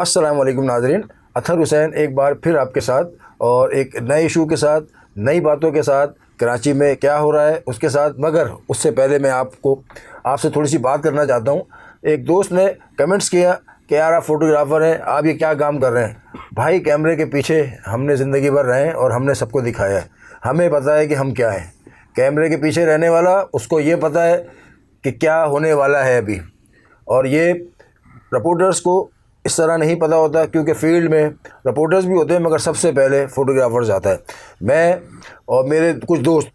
अस्सलाम वालेकुम नाज़रीन, अतहर हुसैन एक बार फिर आपके साथ और एक नए इशू के साथ, नई बातों के साथ, कराची में क्या हो रहा है उसके साथ। मगर उससे पहले मैं आपसे थोड़ी सी बात करना चाहता हूँ। एक दोस्त ने कमेंट्स किया कि यार आप फ़ोटोग्राफ़र हैं, आप ये क्या काम कर रहे हैं। भाई कैमरे के पीछे हमने ज़िंदगी भर रहे हैं और हमने सबको दिखाया है, हमें पता है कि हम क्या हैं। कैमरे के पीछे रहने वाला उसको ये पता है कि क्या होने वाला है अभी, और ये रिपोर्टर्स को इस तरह नहीं पता होता, क्योंकि फील्ड में रिपोर्टर्स भी होते हैं मगर सबसे पहले फ़ोटोग्राफ़र्स आता है। मैं और मेरे कुछ दोस्त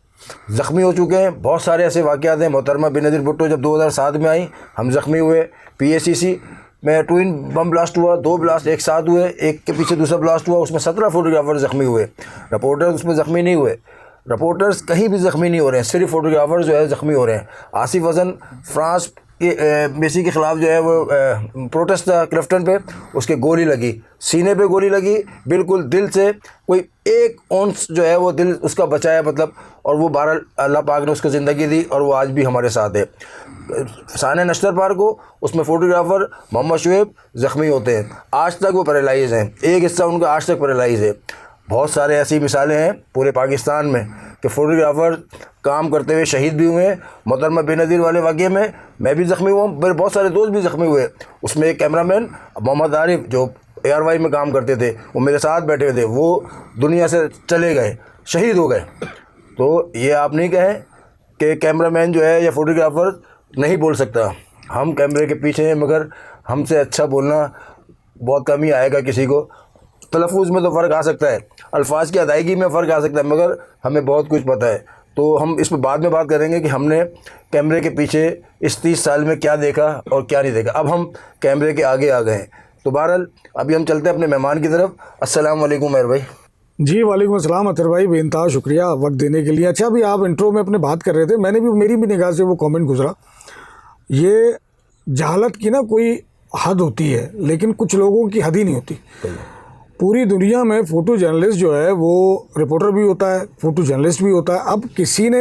ज़ख्मी हो चुके हैं। बहुत सारे ऐसे वाक़यात हैं। मोहतरमा बेनज़ीर भुट्टो जब 2007 में आई, हम ज़ख्मी हुए। PACC में ट्विन बम ब्लास्ट हुआ, 2 ब्लास्ट एक साथ हुए, एक के पीछे दूसरा ब्लास्ट हुआ, उसमें 17 फ़ोटोग्राफ़र ज़ख्मी हुए। रिपोर्टर्स उसमें ज़ख्मी नहीं हुए, रिपोर्टर्स कहीं भी ज़ख्मी नहीं हो रहे हैं, सिर्फ फ़ोटोग्राफ़र्स जो है ज़ख्मी हो रहे हैं। आसिफ अज़न फ्रांस मेसी के ख़िलाफ़ जो है वो प्रोटेस्ट था क्लिफ्टन पे, उसके गोली लगी, सीने पे गोली लगी, बिल्कुल दिल से, कोई 1 औंस जो है वो दिल उसका बचाया मतलब, और वो 12 अल्लाह पाक ने उसको ज़िंदगी दी और वो आज भी हमारे साथ है। साने नश्तर पार्क को, उसमें फ़ोटोग्राफ़र मोहम्मद शुएब ज़ख्मी होते हैं, आज तक वो पैरालाइज़ हैं, एक हिस्सा उनका आज तक पैरालाइज़ है। बहुत सारे ऐसी मिसालें हैं पूरे पाकिस्तान में कि फ़ोटोग्राफ़र काम करते हुए शहीद भी हुए हैं। मोहतरमा बेनज़ीर वाले वाक़े में मैं भी ज़ख्मी हुआ, मेरे बहुत सारे दोस्त भी ज़ख्मी हुए। उसमें एक कैमरामैन मोहम्मद आरिफ जो ARY में काम करते थे, वो मेरे साथ बैठे थे, वो दुनिया से चले गए, शहीद हो गए। तो ये आप नहीं कहें कि कैमरामैन जो है या फ़ोटोग्राफ़र नहीं बोल सकता। हम कैमरे के पीछे हैं, मगर हमसे अच्छा बोलना बहुत कम ही आएगा किसी को। तलफ़ुज़ में तो फ़र्क आ सकता है, अल्फाज की अदायगी में फ़र्क आ सकता है, मगर हमें बहुत कुछ पता है। तो हम इस पर बाद में बात करेंगे कि हमने कैमरे के पीछे इस 30 साल में क्या देखा और क्या नहीं देखा। अब हम कैमरे के आगे आ गए हैं। तो बहरहाल अभी हम चलते हैं अपने मेहमान की तरफ। अस्सलाम वालेकुम मेहर भाई। जी वालेकुम अस्सलाम अतर भाई, बेइंतहा शुक्रिया वक्त देने के लिए। अच्छा, अभी आप इंट्रो में अपने बात कर रहे थे, मेरी भी निगाह से वो कमेंट गुजरा। ये जहालत की ना कोई हद होती है, लेकिन कुछ लोगों की हद ही नहीं होती। पूरी दुनिया में फ़ोटो जर्नलिस्ट जो है वो रिपोर्टर भी होता है, फ़ोटो जर्नलिस्ट भी होता है। अब किसी ने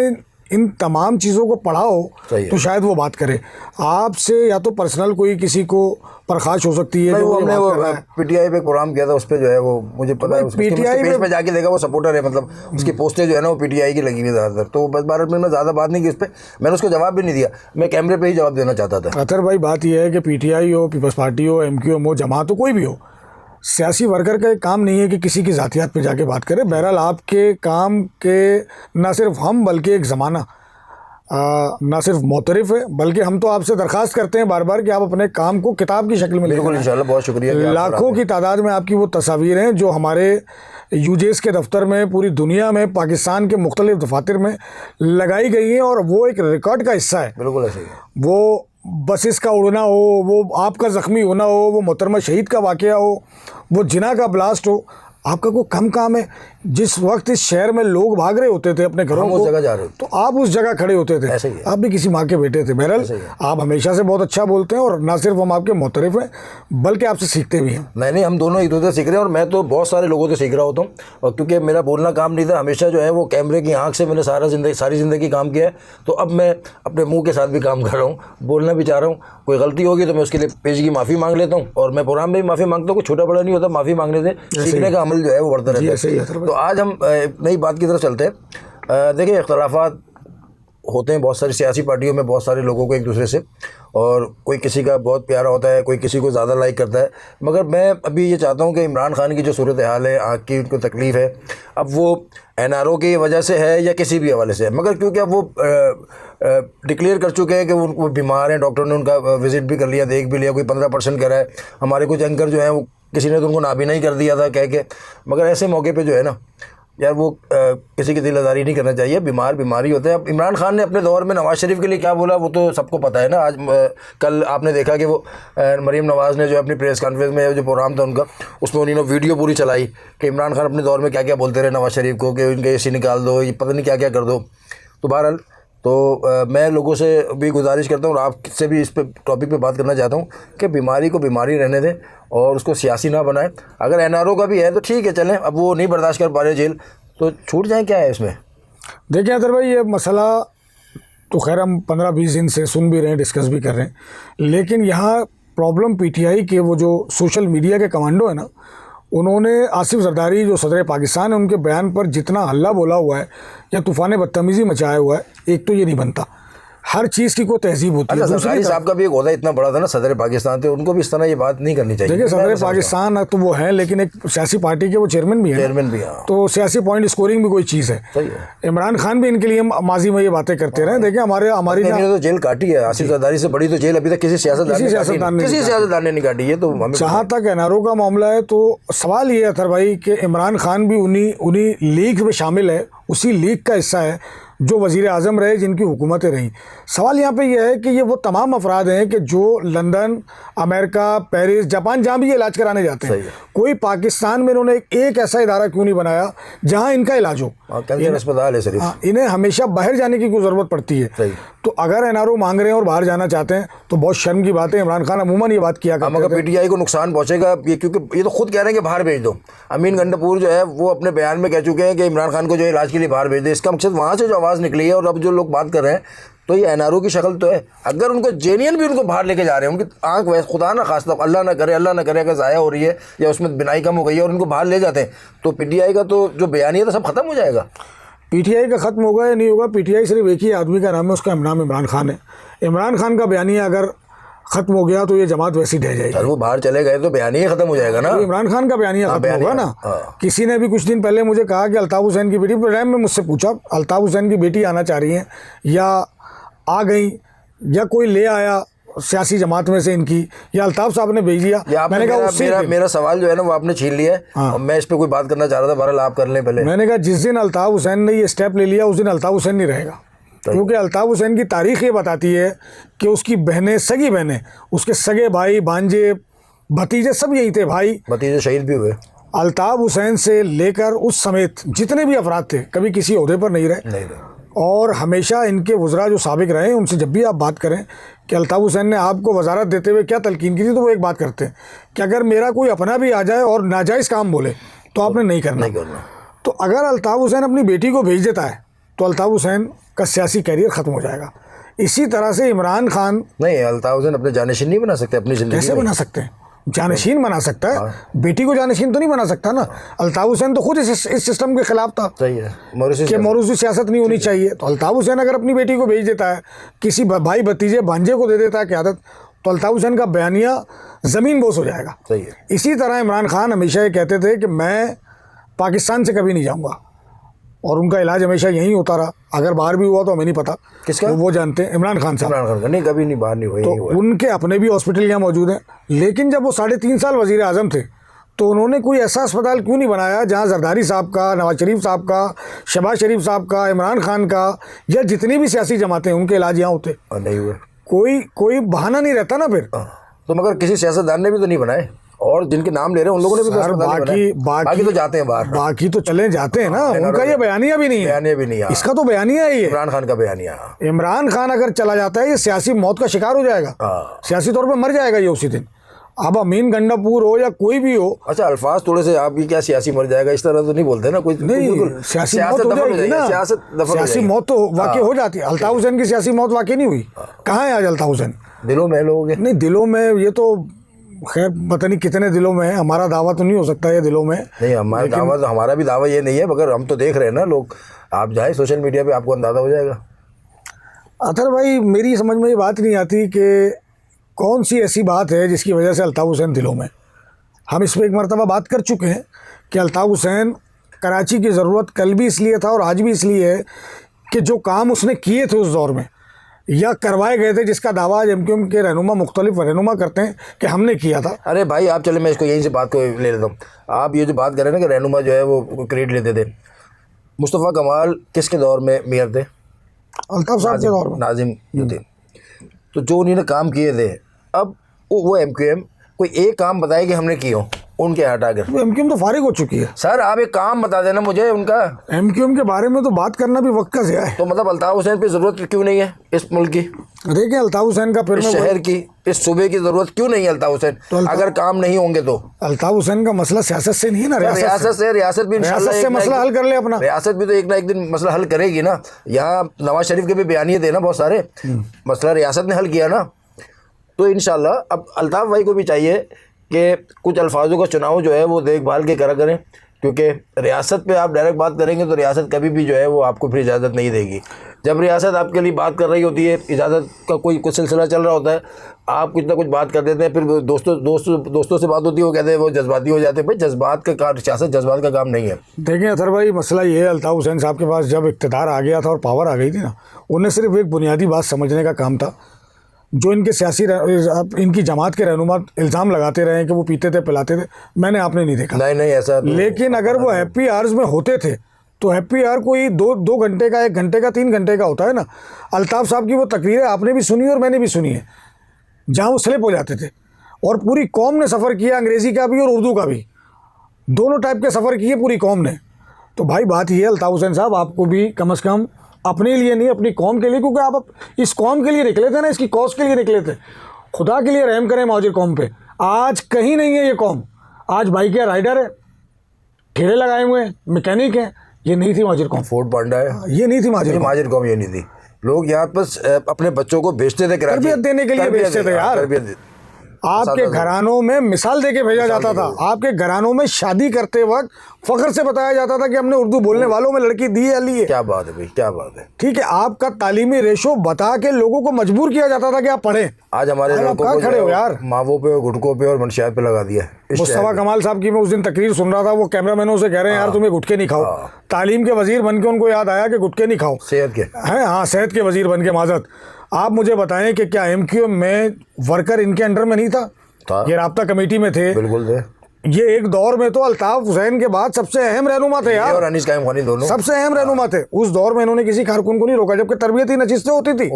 इन तमाम चीज़ों को पढ़ा हो तो शायद वो बात करे आपसे, या तो पर्सनल कोई किसी को परखाश हो सकती है। वो हमने वो PTI पे प्रोग्राम किया था, उस पर जो है वो मुझे पता है, PTI पेज पे जाके देखा, वो सपोर्टर है, मतलब उसकी पोस्टें जो है ना वो PTI की लगी हुई ज़्यादातर। तो बस 12 मिनट में ज़्यादा बात नहीं की उस पर, मैंने उसको जवाब भी नहीं दिया, मैं कैमरे पर ही जवाब देना चाहता था। अतर भाई बात यह है कि PTI हो, पीपल्स पार्टी हो, MQM हो, जमात हो, कोई भी हो, सियासी वर्कर का एक काम नहीं है कि किसी की ज़ातियात पे जाके बात करें। बहरहाल आपके काम के ना सिर्फ हम बल्कि एक ज़माना ना सिर्फ मोतरफ़ है, बल्कि हम तो आपसे दरख्वास्त करते हैं बार बार कि आप अपने काम को किताब की शक्ल में बिल्कुल इंशाल्लाह, बहुत शुक्रिया। लाखों की तादाद में आपकी वो तस्वीरें हैं जो हमारे UJS के दफ्तर में, पूरी दुनिया में, पाकिस्तान के मुख्तलिफ दफातर में लगाई गई हैं, और वो एक रिकॉर्ड का हिस्सा है। बिल्कुल ऐसे ही। वो बसेस का उड़ना हो, वो आपका ज़ख्मी होना हो, वो मोहतरमा शहीद का वाक़या हो, वो जिना का ब्लास्ट हो, आपका कोई कम काम है। जिस वक्त इस शहर में लोग भाग रहे होते थे अपने घरों को, जगह जा रहे तो आप उस जगह खड़े होते थे। ऐसे ही आप भी किसी माँ के बेटे थे। बहरहाल आप हमेशा से बहुत अच्छा बोलते हैं, और ना सिर्फ हम आपके मोतरफ़ हैं बल्कि आपसे सीखते भी हैं। नहीं, हम दोनों एक दूसरे से सीख रहे हैं, और मैं तो बहुत सारे लोगों से सीख रहा होता हूँ। और क्योंकि मेरा बोलना काम नहीं था, हमेशा जो है वो कैमरे की आँख से मैंने सारी ज़िंदगी काम किया है। तो अब मैं अपने मुँह के साथ भी काम कर रहा हूँ, बोलना भी चाह रहा हूँ। कोई गलती होगी तो मैं उसके लिए पेज की माफ़ी मांग लेता हूँ, और मैं प्रोग्राम में भी माफ़ी मांगता हूँ। कोई छोटा बड़ा नहीं होता, माफ़ी मांगने से सीखने का अमल जो है वो बढ़ता रहता है। तो आज हम नई बात की तरफ चलते हैं। देखिए, इख्तलाफात होते हैं बहुत सारी सियासी पार्टियों में, बहुत सारे लोगों को एक दूसरे से, और कोई किसी का बहुत प्यारा होता है, कोई किसी को ज़्यादा लाइक करता है। मगर मैं अभी ये चाहता हूँ कि इमरान खान की जो सूरत हाल है, आँख की उनको तकलीफ़ है, अब वो NRO की वजह से है या किसी भी हवाले से है, मगर क्योंकि अब वो डिक्लेयर कर चुके हैं कि वो बीमार हैं, डॉक्टर ने उनका विज़िट भी कर लिया, देख भी लिया, कोई 15% कह रहा है। हमारे कुछ एंकर जो हैं वो किसी ने तो उनको नाबीना ही कर दिया था कह के। मगर ऐसे मौके पे जो है ना यार, वो किसी की दिल आज़ारी नहीं करना चाहिए। बीमारी होते हैं। अब इमरान खान ने अपने दौर में नवाज़ शरीफ के लिए क्या बोला वो तो सबको पता है ना। आज कल आपने देखा कि वो मरीम नवाज़ ने जो अपनी प्रेस कॉन्फ्रेंस में जो प्रोग्राम था उनका, उसमें उन्होंने वीडियो पूरी चलाई कि इमरान खान अपने दौर में क्या क्या बोलते रहे नवाज़ शरीफ को, कि इनके AC निकाल दो, ये पता नहीं क्या क्या कर दो। तो बहरहाल मैं लोगों से भी गुजारिश करता हूँ, और आपसे भी इस पे टॉपिक पे बात करना चाहता हूँ कि बीमारी को बीमारी रहने दें और उसको सियासी ना बनाएं। अगर NRO का भी है तो ठीक है, चलें। अब वो नहीं बर्दाश्त कर पा रहे जेल, तो छूट जाए, क्या है इसमें। देखिए अतर भाई, ये मसला तो खैर हम 15-20 दिन से सुन भी रहे हैं, डिस्कस भी कर रहे हैं, लेकिन यहाँ प्रॉब्लम पीटीआई के वो जो सोशल मीडिया के कमांडो है ना, उन्होंने आसिफ जरदारी जो सदर पाकिस्तान है उनके बयान पर जितना हल्ला बोला हुआ है या तूफ़ान बदतमीज़ी मचाया हुआ है, एक तो ये नहीं बनता। हर चीज़ की कोई तहजीब होती है। जरदारी साहब का भी एक ओहदा इतना बड़ा था ना, सदर पाकिस्तान थे, उनको भी इस तरह ये बात नहीं करनी चाहिए। देखिए सदर पाकिस्तान तो वो है, लेकिन एक सियासी पार्टी के वो चेयरमैन भी है। चेयरमैन भी, हाँ। तो सियासी पॉइंट स्कोरिंग भी कोई चीज़ है। सही है। इमरान खान भी इनके लिए माजी में ये बातें करते रहे। देखिए हमारी तो जेल काटी है, आसिफ जरदारी से बड़ी तो जेल अभी तक किसी सियासतदान ने नहीं काटी है। तो जहाँ तक एनआरओ का मामला है तो सवाल ये है अतर भाई कि इमरान खान भी उन्हीं लीग में शामिल है, उसी लीग का हिस्सा है जो वज़ीर आज़म रहे, जिनकी हुकूमतें रहीं। सवाल यहाँ पे ये है कि ये वो तमाम अफराद हैं कि जो लंदन, अमेरिका, पेरिस, जापान, जहाँ भी ये इलाज कराने जाते हैं, कोई पाकिस्तान में इन्होंने एक ऐसा इदारा क्यों नहीं बनाया जहाँ इनका इलाज हो। कैंसर अस्पताल है सिर्फ। इन्हें हमेशा बाहर जाने की कोई ज़रूरत पड़ती है। तो अगर एनआरओ मांग रहे हैं और बाहर जाना चाहते हैं तो बहुत शर्म की बात है। इमरान खान अमूमन ये बात किया करते थे। पीटीआई को नुकसान पहुंचेगा ये, क्योंकि ये तो खुद कह रहे हैं कि बाहर भेज दो। अमीन गंडापुर जो है वो अपने बयान में कह चुके हैं कि इमरान खान को जो इलाज के लिए बाहर भेज दे। इसका मकसद वहाँ से जो आवाज़ निकली है और अब जो लोग बात कर रहे हैं, तो ये एनआरओ की शक्ल तो है। अगर उनको जेन्युइन भी उनको बाहर लेके जा रहे हैं, उनकी आंख वैसे खुदा ना खास्ता अल्लाह ना करे अगर ज़ाया हो रही है या उसमें बिनाई कम हो गई है और उनको बाहर ले जाते हैं, तो पीटीआई का तो जो बयानिया था सब खत्म हो जाएगा। पीटीआई का ख़त्म होगा या नहीं होगा, पीटीआई सिर्फ एक ही आदमी का नाम है, उसका नाम इमरान खान है। इमरान खान का बयानिया अगर ख़त्म हो गया तो ये जमात वैसी ढह जाएगी। वो बाहर चले गए तो बयानिया खत्म हो जाएगा ना। तो इमरान खान का बयानिया खत्म होगा ना। किसी ने भी कुछ दिन पहले मुझे कहा कि अल्ताफ़ हुसैन की बेटी, प्रोग्राम में मुझसे पूछा अल्ताफ़ हुसैन की बेटी आना चाह रही हैं या आ गई या कोई ले आया सियासी जमात में से इनकी, या अल्ताफ़ साहब ने भेज दिया। मैंने कहा मेरा सवाल जो है ना वो आपने छीन लिया है। हाँ। मैं इस पर कोई बात करना चाह रहा था, बहरहाल आप कर लें पहले। मैंने कहा जिस दिन अल्ताफ़ हुसैन ने ये स्टेप ले लिया उस दिन अल्ताफ़ हुसैन नहीं रहेगा, क्योंकि अल्ताफ़ हुसैन की तारीख़ ये बताती है कि उसकी बहनें, सगी बहनें, उसके सगे भाई, भांजे, भतीजे सब यही थे। भाई भतीजे शहीद भी हुए। अल्ताफ़ हुसैन से लेकर उस समेत जितने भी अफराद थे कभी किसी ओहदे पर नहीं रहे। और हमेशा इनके वज़रा जो साबिक रहे, उनसे जब भी आप बात करें कि अल्ताफ़ हुसैन ने आपको वजारत देते हुए क्या तलकीन की थी, तो वो एक बात करते हैं कि अगर मेरा कोई अपना भी आ जाए और नाजायज़ काम बोले तो आपने नहीं करना। तो अगर अल्ताफ़ हुसैन अपनी बेटी को भेज देता है तो अल्ताफ़ हुसैन का सियासी कैरियर ख़त्म हो जाएगा। इसी तरह से इमरान खान नहीं, अल्ताफ़ हुसैन अपने जानशीन नहीं बना सकते अपनी ज़िंदगी। कैसे बना सकते हैं? जानशीन बना सकता है, बेटी को जानशीन तो नहीं बना सकता ना। अल्ताफ़ हुसैन तो खुद इस सिस्टम के खिलाफ था। सही है कि मौरूसी सियासत नहीं होनी चाहिए। तो अल्ताफ़ हुसैन अगर अपनी बेटी को भेज देता है, किसी भाई भतीजे भांजे को दे देता है क़यादत, तो अल्ताफ़ हुसैन का बयानिया ज़मीन बोस हो जाएगा। सही है। इसी तरह इमरान खान हमेशा ये कहते थे कि मैं पाकिस्तान से कभी नहीं जाऊँगा, और उनका इलाज हमेशा यहीं होता रहा। अगर बाहर भी हुआ तो हमें नहीं पता। किसका? तो वो जानते हैं, इमरान खान साहब। इमरान खान का नहीं, कभी नहीं, बाहर नहीं हुआ। तो उनके अपने भी हॉस्पिटल यहाँ मौजूद हैं। लेकिन जब वो 3.5 साल वज़ीर आज़म थे तो उन्होंने कोई ऐसा अस्पताल क्यों नहीं बनाया जहाँ जरदारी साहब का, नवाज शरीफ साहब का, शहबाज शरीफ साहब का, इमरान खान का या जितनी भी सियासी जमातें उनके इलाज यहाँ होते? नहीं हुए। कोई बहाना नहीं रहता ना फिर। तो मगर किसी सियासतदान ने भी तो नहीं बनाए, और जिनके नाम ले रहे हैं उन लोगों ने भी बाकी तो जाते हैं बाहर, बाकी तो चले जाते हैं ना। उनका ये बयानिया भी नहीं है। इसका तो बयानिया है ये इमरान खान का बयानिया। इमरान खान अगर चला जाता है ये सियासी मौत का शिकार हो जाएगा, सियासी तौर पे मर जाएगा ये उसी दिन। अब अमीन गंडापुर हो या कोई भी हो। अच्छा, अल्फाज थोड़े से आप ये क्या सियासी मर जाएगा इस तरह तो नहीं बोलते ना कोई। नहीं, सियासी मौत हो जाएगी ना। सियासी मौत तो वाकई हो जाती है। अल्ताफ़ हुसैन की सियासी मौत वाकई नहीं हुई। कहाँ है आज अल्ताफ़ हुसैन? दिलों में लोग नहीं, दिलों में ये तो खैर पता नहीं कितने दिलों में है। हमारा दावा तो नहीं हो सकता ये दिलों में नहीं। हमारा भी दावा ये नहीं है, मगर हम तो देख रहे हैं ना लोग। आप जाए सोशल मीडिया पे, आपको अंदाज़ा हो जाएगा। अतर भाई, मेरी समझ में ये बात नहीं आती कि कौन सी ऐसी बात है जिसकी वजह से अल्ताफ़ हुसैन दिलों में। हम इस पर एक मरतबा बात कर चुके हैं कि अल्ताफ़ हुसैन कराची की ज़रूरत कल भी इसलिए था और आज भी इसलिए है कि जो काम उसने किए थे उस दौर में या करवाए गए थे, जिसका दावा आज एमक्यूएम के रहनुमा मुख्तलिफ रहनुमा करते हैं कि हमने किया था। अरे भाई आप चले, मैं इसको यहीं से बात को ले लेता हूँ। आप ये जो बात कर रहे हैं ना कि रहनुमा जो है वो क्रेडिट लेते थे, मुस्तफ़ा कमाल किसके दौर में मेयर थे? अल्ताफ़ साहब के दौर में, नाजिम जो थे। तो जो उन्होंने काम किए थे, अब वो एमक्यूएम कोई एक काम बताए कि हमने किए हो, उनके हटा कर एमक्यूएम तो फारिग हो चुकी है। सर आप एक काम बता देना मुझे उनका। एमक्यूएम के बारे में तो बात करना भी वक्त का ज़िया है। तो मतलब अल्ताफ़ हुसैन की ज़रूरत क्यों नहीं है इस मुल्क की? देखिए अल्ताफ़ हुसैन का फिर इस शहर की, इस सूबे की ज़रूरत क्यों नहीं है अल्ताफ़ हुसैन? तो अगर काम नहीं होंगे तो अल्ताफ़ हुसैन का मसला सियासत से नहीं है ना, रियासत से। रियासत भी रियासत से मसला हल कर ले अपना। रियासत भी तो एक ना एक दिन मसला हल करेगी ना। यहाँ नवाज शरीफ के भी बयानिए थे ना बहुत सारे, मसला रियासत ने हल किया ना। तो इंशाल्लाह अब अल्ताफ़ भाई को भी चाहिए कि कुछ अल्फाजों का चुनाव जो है वो देखभाल के करें, क्योंकि रियासत पे आप डायरेक्ट बात करेंगे तो रियासत कभी भी जो है वो आपको फिर इजाज़त नहीं देगी। जब रियासत आपके लिए बात कर रही होती है, इजाज़त का कोई कुछ सिलसिला चल रहा होता है, आप कुछ ना कुछ बात कर देते हैं, फिर दोस्तों से बात होती है, वो कहते हैं वो जज्बाती हो जाते हैं। भाई जज्बात का काम, सियासत जज्बात का काम नहीं है। देखें अतर भाई, मसला ये है, अल्ताफ़ हुसैन साहब के पास जब इक़्तिदार आ गया था और पावर आ गई थी ना, उन्हें सिर्फ एक बुनियादी बात समझने का काम था। जो इनके इनकी जमात के रहनुमा इल्ज़ाम लगाते रहे कि वो पीते थे पिलाते थे, मैंने आपने नहीं देखा। नहीं ऐसा तो, लेकिन अगर वो हैप्पी आवर्स में होते थे तो हैप्पी आवर कोई दो घंटे का, 1 घंटे का, 3 घंटे का होता है ना। अल्ताफ़ साहब की वो तकरीरें आपने भी सुनी और मैंने भी सुनी है, जहाँ वो स्लिप हो जाते थे, और पूरी कौम ने सफ़र किया, अंग्रेज़ी का भी और उर्दू का भी, दोनों टाइप के सफ़र किए पूरी कौम ने। तो भाई बात ये है अल्ताफ़ हुसैन साहब, आपको भी कम से कम अपने लिए नहीं, अपनी कौम के लिए, क्योंकि आप इस कौम के लिए निकले थे ना, इसकी कॉज के लिए निकले थे। खुदा के लिए रहम करें मौजूद कौम पे। आज कहीं नहीं है ये कौम। आज बाइक या राइडर है, ठेले लगाए हुए हैं, मैकेनिक हैं, ये नहीं थी माजिर कौम। फोर्ड पांडा है, ये नहीं थी माजिर कौम, ये नहीं थी। लोग यहाँ पर अपने बच्चों को भेजते थे, तरबियत देने के लिए भेजते थे यार। आपके घरानों में मिसाल देके भेजा जाता था। आपके घरानों में शादी करते वक्त फख्र से बताया जाता था कि हमने उर्दू बोलने वालों में लड़की दी है, ली है। क्या बात है भाई, क्या बात है। ठीक है, आपका तालीमी रेशो बता के लोगों को मजबूर किया जाता था कि आप पढ़ें। आज हमारे लड़कों को खड़े हो यार, मावों पे, गुटकों पे और मंशियात पे लगा दिया। मुस्तफा कमाल साहब की मैं उस दिन तकरीर सुन रहा था, वो कैमरामैनों से कह रहे हैं यार तुम्हें गुटके नहीं खाओ। तालीम के वजीर बन के उनको याद आया कि गुटके नहीं खाओ, सेहत के हैं। हाँ, सेहत के वजीर बन के। माजत, आप मुझे बताएं कि क्या MQ में वर्कर इनके अंडर में नहीं था? ये राब्ता कमेटी में थे, बिल्कुल थे। ये एक दौर में तो अल्ताफ़ हुसैन के बाद सबसे अहम रहनुमा थे यार, और अनीस कायम खानी दोनों सबसे अहम रहनुमा थे। उस दौर में इन्होंने किसी कारकुन को नहीं रोका, जबकि तरबियत ही नशिस्तें होती थी,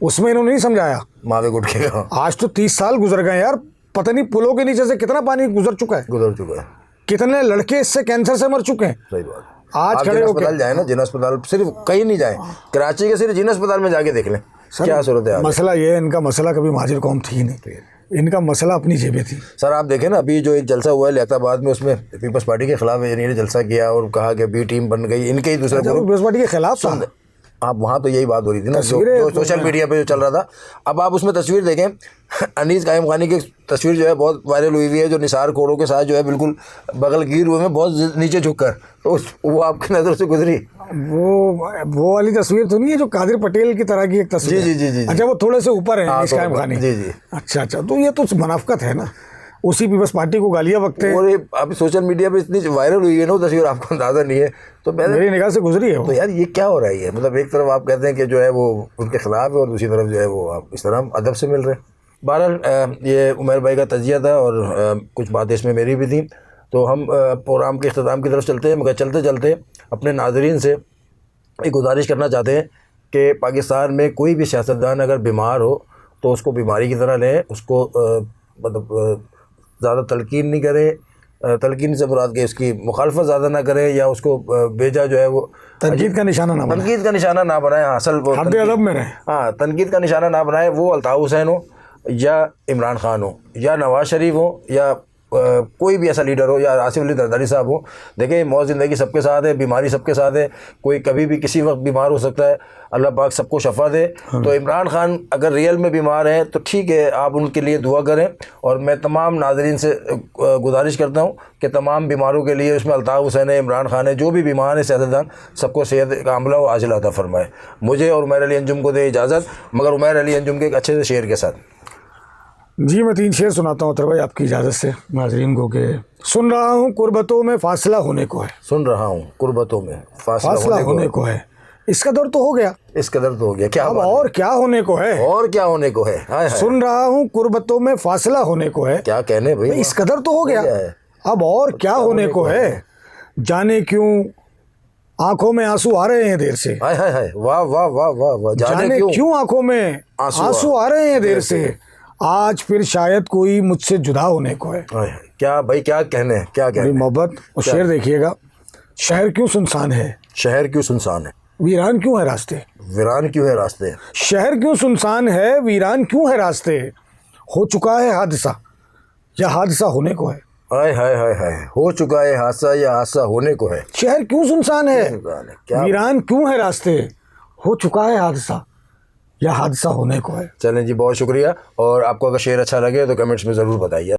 उसमें इन्होंने नहीं समझाया मावे गुटके का। आज तो 30 साल गुजर गए यार, पता नहीं पुलों के नीचे से कितना पानी गुजर चुका है, कितने लड़के इससे कैंसर से मर चुके हैं। सही बात। आज खड़े अस्पताल जाए ना, जिन अस्पताल, सिर्फ कहीं नहीं जाए, कराची के सिर्फ जिन अस्पताल में जाके देख लें क्या सूरत है। मसला ये है, इनका मसला कभी माजिर कौम थी नहीं, इनका मसला अपनी जेबें थी। सर आप देखें ना, अभी जो एक जलसा हुआ है लियाताबाद में, उसमें पीपल्स पार्टी के खिलाफ इन्होंने जलसा किया और कहा कि बी टीम बन गई, इनके ही दूसरे पीपल्स पार्टी के खिलाफ था। आप वहाँ तो यही बात हो रही थी ना, जो सोशल मीडिया पे जो चल रहा था। अब आप उसमें तस्वीर देखें, अनीस कायम खानी की तस्वीर जो है बहुत वायरल हुई है, जो निसार कोड़ों के साथ जो है बिल्कुल बगलगीर हुए में बहुत नीचे झुककर, तो वो आपकी नज़र से गुजरी। वो वाली तस्वीर तो नहीं है जो कादिर पटेल की तरह की एक तस्वीर? जी। अच्छा, वो थोड़े से ऊपर है अनीस कायम खानी। जी। अच्छा, तो ये तो मुनाफकत है ना, उसी पीपल्स पार्टी को गालियाँ बकते हैं। और ये अभी सोशल मीडिया पे इतनी वायरल हुई है ना तस्वीर, आपको अंदाज़ा नहीं है। तो मेरी निगाह से गुजरी है वो। तो यार ये क्या हो रहा है? मतलब एक तरफ आप कहते हैं कि जो है वो उनके खिलाफ है, और दूसरी तरफ जो है वो आप इस तरह अदब से मिल रहे हैं। बहरहाल ये उमर भाई का तजिया था, और कुछ बातें इसमें मेरी भी थी। तो हम प्रोग्राम के इख्तिताम की तरफ चलते हैं, मगर चलते चलते अपने नाज़रीन से एक गुजारिश करना चाहते हैं कि पाकिस्तान में कोई भी सियासतदान अगर बीमार हो तो उसको बीमारी की तरह लें, उसको मतलब ज़्यादा तलकीन नहीं करें। तलकीन से मुराद के उसकी मुखालफत ज़्यादा ना करें, या उसको बेजा जो है वो तनकीद का निशाना ना बनाए, तनकीद का निशाना ना बनाए। असल वो अदब में रहे। हाँ, तनकीद का निशाना ना बनाए। वो अल्ताफ़ हुसैन हो या इमरान खान हो या नवाज़ शरीफ हो या कोई भी ऐसा लीडर हो, या आसिफ अली जरदारी साहब हो। देखिए, मौत ज़िंदगी सबके साथ है, बीमारी सबके साथ है, कोई कभी भी किसी वक्त बीमार हो सकता है। अल्लाह पाक सबको शफा दे। तो इमरान खान अगर रियल में बीमार हैं तो ठीक है, आप उनके लिए दुआ करें। और मैं तमाम नाज़रीन से गुजारिश करता हूँ कि तमाम बीमारों के लिए, उसमें अल्ताफ़ हुसैन है, इमरान खान है, जो भी बीमार है सियासतदान, सबको सेहत कामिला व आजिला अता फरमाए। मुझे और उमैर अली अंजुम को दे इजाज़त, मगर उमैर अली अंजुम के एक अच्छे से शेर के साथ। जी, मैं 3 शेर सुनाता हूँ अतर भाई, आपकी इजाज़त से नाज़रीन को। के सुन रहा हूँ कुर्बतों में फासला होने को है, सुन रहा हूँ कुर्बतों में फासला होने को है। इस कदर तो हो गया, इस कदर तो हो गया। क्या अब और क्या होने को है? और क्या होने को है? हाय हाय। सुन रहा हूँ कुर्बतों में फासला होने को है, क्या कहने भाई, इस कदर तो हो गया, अब और क्या होने को है? जाने क्यों आंखों में आंसू आ रहे हैं देर से, हाय हाय हाय, वाह वाह वाह वाह वाह। जाने क्यों आंखों में आंसू आ रहे हैं देर से, आज फिर शायद कोई मुझसे जुदा होने को है। क्या भाई, क्या कहने, क्या कहने। मोहब्बत। और शेर देखिएगा, शहर क्यों सुनसान है, शहर क्यों सुनसान है, वीरान क्यों है रास्ते, वीरान क्यों है रास्ते। शहर क्यों सुनसान है, वीरान क्यों है रास्ते, हो चुका है हादसा या हादसा होने को है। हाय हाय हाय हाय, हो चुका है हादसा या हादसा होने को है। शहर क्यों सुनसान है, क्या वीरान क्यों है रास्ते, हो चुका है हादसा या हादसा होने को है। चलें जी, बहुत शुक्रिया। और आपको अगर शेर अच्छा लगे तो कमेंट्स में ज़रूर बताइए।